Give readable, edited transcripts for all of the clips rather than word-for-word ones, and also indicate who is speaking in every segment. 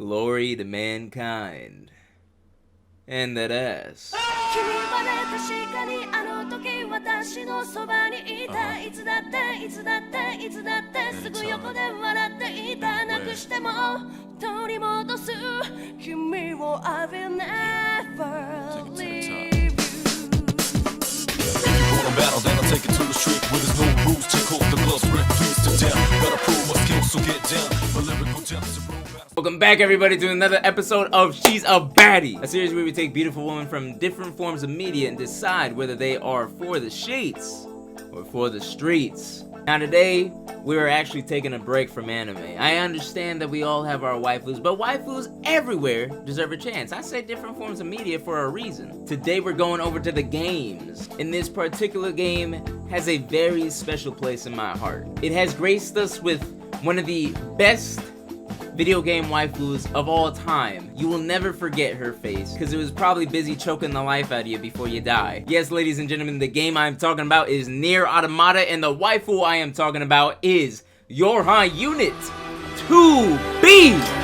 Speaker 1: Glory to mankind. And that ass.
Speaker 2: Battle, then I'll take it to the street where there's no rules. Take off the gloves, break things to down. Gotta prove my skills, so get down. My lyrical depths are
Speaker 1: Welcome back, everybody, to another episode of She's a Baddie, a series where we take beautiful women from different forms of media and decide whether they are for the sheets or for the streets. Now today, we are actually taking a break from anime. I understand that we all have our waifus, but waifus everywhere deserve a chance. I say different forms of media for a reason. Today we're going over to the games. And this particular game has a very special place in my heart. It has graced us with one of the best video game waifus of all time. You will never forget her face, because it was probably busy choking the life out of you before you die. Yes, ladies and gentlemen, the game I'm talking about is Nier Automata, and the waifu I am talking about is your unit 2B!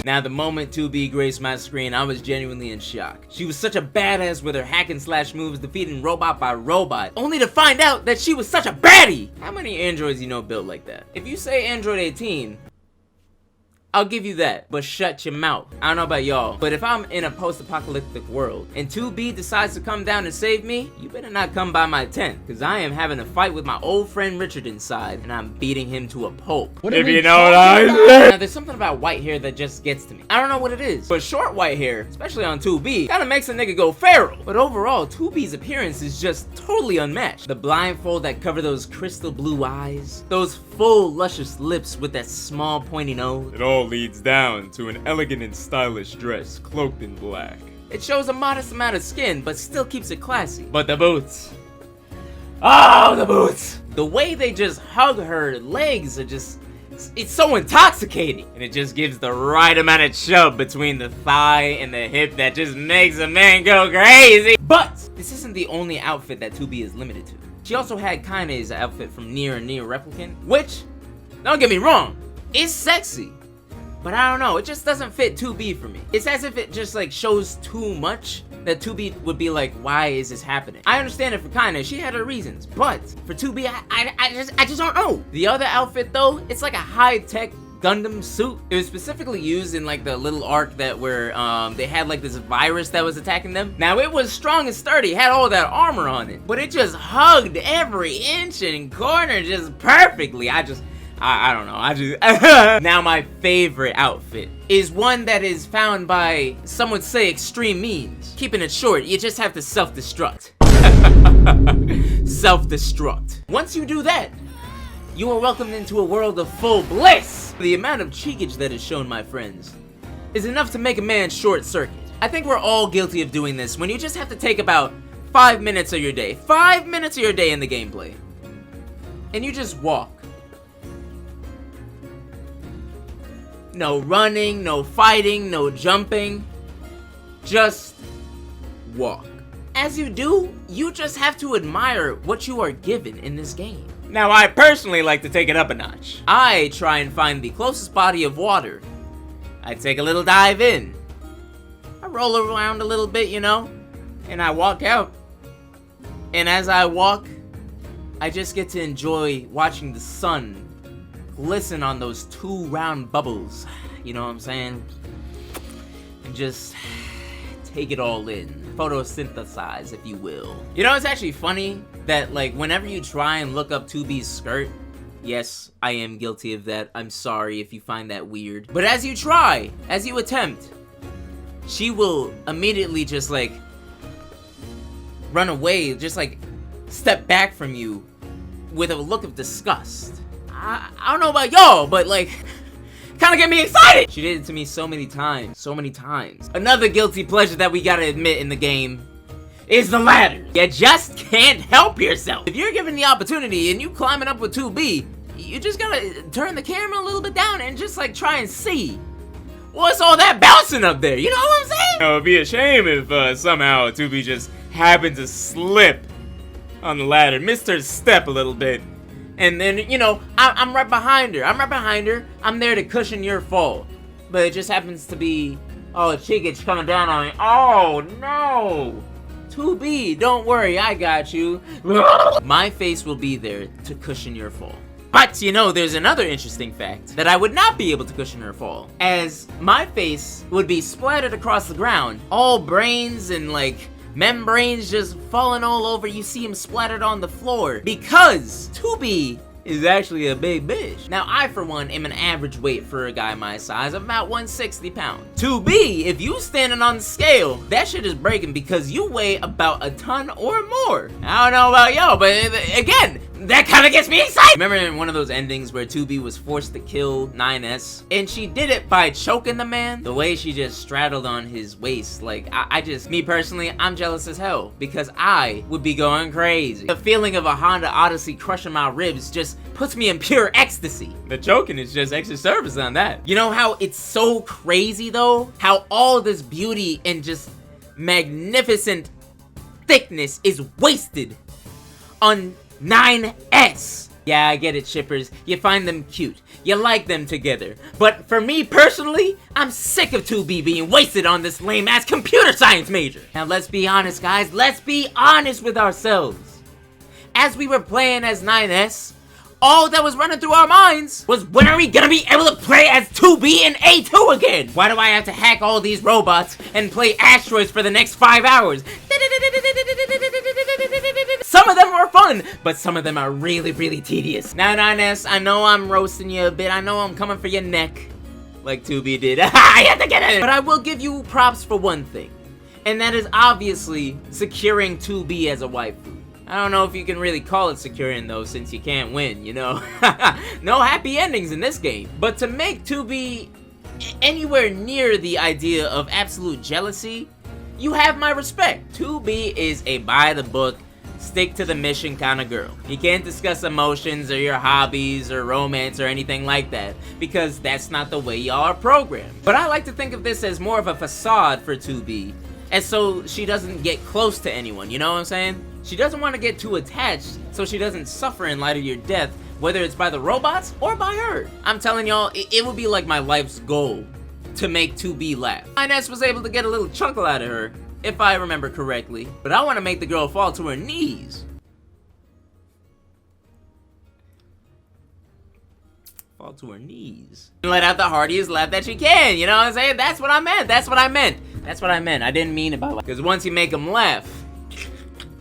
Speaker 1: Now, the moment 2B graced my screen, I was genuinely in shock. She was such a badass with her hack and slash moves, defeating robot by robot, only to find out that she was such a baddie! How many androids you know built like that? If you say Android 18, I'll give you that, but shut your mouth. I don't know about y'all, but if I'm in a post-apocalyptic world and 2B decides to come down and save me, you better not come by my tent, because I am having a fight with my old friend Richard inside, and I'm beating him to a pulp. If you know what I mean. Now, there's something about white hair that just gets to me. I don't know what it is, but short white hair, especially on 2B, kinda makes a nigga go feral. But overall, 2B's appearance is just totally unmatched. The blindfold that cover those crystal blue eyes, those full luscious lips with that small pointy nose. It all leads down to an elegant and stylish dress cloaked in black. It shows a modest amount of skin, but still keeps it classy. But the boots. Oh, the boots! The way they just hug her legs are just, it's so intoxicating. And it just gives the right amount of chub between the thigh and the hip that just makes a man go crazy. But this isn't the only outfit that 2B is limited to. She also had Kaine's outfit from Nier and Nier Replicant, which, don't get me wrong, is sexy. But I don't know, it just doesn't fit 2B for me. It's as if it just like shows too much that 2B would be like, why is this happening? I understand it for Kaine, she had her reasons, but for 2B, I just don't know. The other outfit though, it's like a high-tech Gundam suit. It was specifically used in like the little arc that where they had like this virus that was attacking them. Now it was strong and sturdy, had all that armor on it, but it just hugged every inch and corner just perfectly. I don't know, Now my favorite outfit is one that is found by, some would say, extreme means. Keeping it short, you just have to self-destruct. Self-destruct. Once you do that, you are welcomed into a world of full bliss. The amount of cheekage that is shown, my friends, is enough to make a man short-circuit. I think we're all guilty of doing this when you just have to take about 5 minutes of your day. 5 minutes of your day in the gameplay. And you just walk. No running, no fighting, no jumping. Just walk. As you do, you just have to admire what you are given in this game. Now, I personally like to take it up a notch. I try and find the closest body of water. I take a little dive in. I roll around a little bit, you know, and I walk out. And as I walk, I just get to enjoy watching the sun glisten on those 2 round bubbles, you know what I'm saying? And just take it all in. Photosynthesize, if you will. You know, it's actually funny that, like, whenever you try and look up 2B's skirt, yes, I am guilty of that. I'm sorry if you find that weird. But as you try, as you attempt, she will immediately just, like, run away, just, like, step back from you with a look of disgust. I don't know about y'all, but like, kinda get me excited! She did it to me so many times, so many times. Another guilty pleasure that we gotta admit in the game is the ladder. You just can't help yourself. If you're given the opportunity and you climbing up with 2B, you just gotta turn the camera a little bit down and just like try and see what's all that bouncing up there, you know what I'm saying? It would be a shame if somehow 2B just happened to slip on the ladder, missed her step a little bit, And then, you know, I'm right behind her. I'm there to cushion your fall. But it just happens to be, oh, Chigich coming down on me. Oh, no. 2B, don't worry, I got you. My face will be there to cushion your fall. But, you know, there's another interesting fact, that I would not be able to cushion her fall, as my face would be splattered across the ground. All brains and, like, membranes just falling all over. You see him splattered on the floor, because 2B is actually a big bitch. Now, I, for one, am an average weight for a guy my size of about 160 pounds. 2B, if you standing on the scale, that shit is breaking because you weigh about a ton or more. I don't know about y'all, but again, that kind of gets me excited. Remember in one of those endings where 2B was forced to kill 9S? And she did it by choking the man? The way she just straddled on his waist, like, I just, me personally, I'm jealous as hell. Because I would be going crazy. The feeling of a Honda Odyssey crushing my ribs just puts me in pure ecstasy. The choking is just extra service on that. You know how it's so crazy though? How all this beauty and just magnificent thickness is wasted on 9S. Yeah, I get it, shippers. You find them cute. You like them together. But for me personally, I'm sick of 2B being wasted on this lame-ass computer science major. Now let's be honest, guys. Let's be honest with ourselves. As we were playing as 9S, all that was running through our minds was, when are we gonna be able to play as 2B and A2 again? Why do I have to hack all these robots and play asteroids for the next 5 hours? Some of them were fun, but some of them are really, really tedious. Now, 9S, I know I'm roasting you a bit. I know I'm coming for your neck, like 2B did. I had to get it! But I will give you props for one thing, and that is obviously securing 2B as a waifu. I don't know if you can really call it securing though, since you can't win, you know? No happy endings in this game. But to make 2B anywhere near the idea of absolute jealousy, you have my respect. 2B is a by-the-book, stick-to-the-mission kind of girl. You can't discuss emotions or your hobbies or romance or anything like that, because that's not the way y'all are programmed. But I like to think of this as more of a facade for 2B, and so she doesn't get close to anyone, you know what I'm saying? She doesn't want to get too attached, so she doesn't suffer in light of your death, whether it's by the robots or by her. I'm telling y'all, it would be like my life's goal to make 2B laugh. 9S was able to get a little chuckle out of her, if I remember correctly, but I want to make the girl fall to her knees. Fall to her knees. And let out the heartiest laugh that she can, you know what I'm saying? That's what I meant, that's what I meant. That's what I meant, I didn't mean it by like, because once you make them laugh,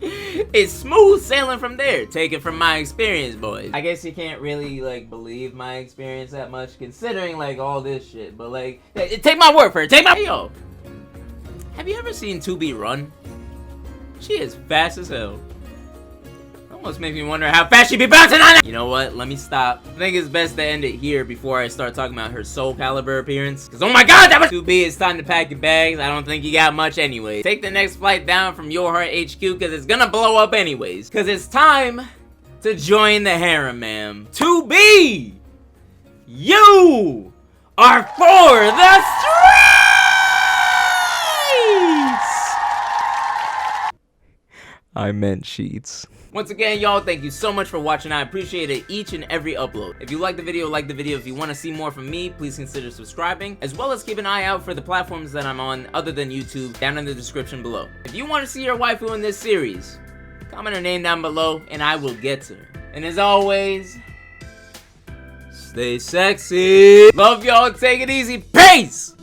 Speaker 1: it's smooth sailing from there. Take it from my experience, boys. I guess you can't really, like, believe my experience that much, considering, like, all this shit. But, like, take my word for it. Take my... Yo, have you ever seen 2B run? She is fast as hell. Almost makes me wonder how fast she be bouncing on it. You know what? Let me stop. I think it's best to end it here before I start talking about her Soul Calibur appearance. Because, oh my god, that was 2B. It's time to pack your bags. I don't think you got much anyway. Take the next flight down from Your Heart HQ because it's gonna blow up anyways. Because it's time to join the harem, ma'am. 2B! You are for the streets! I meant sheets. Once again, y'all, thank you so much for watching. I appreciate it each and every upload. If you like the video, like the video. If you want to see more from me, please consider subscribing, as well as keep an eye out for the platforms that I'm on other than YouTube down in the description below. If you want to see your waifu in this series, comment her name down below and I will get to her. And as always, stay sexy. Love y'all. Take it easy. Peace!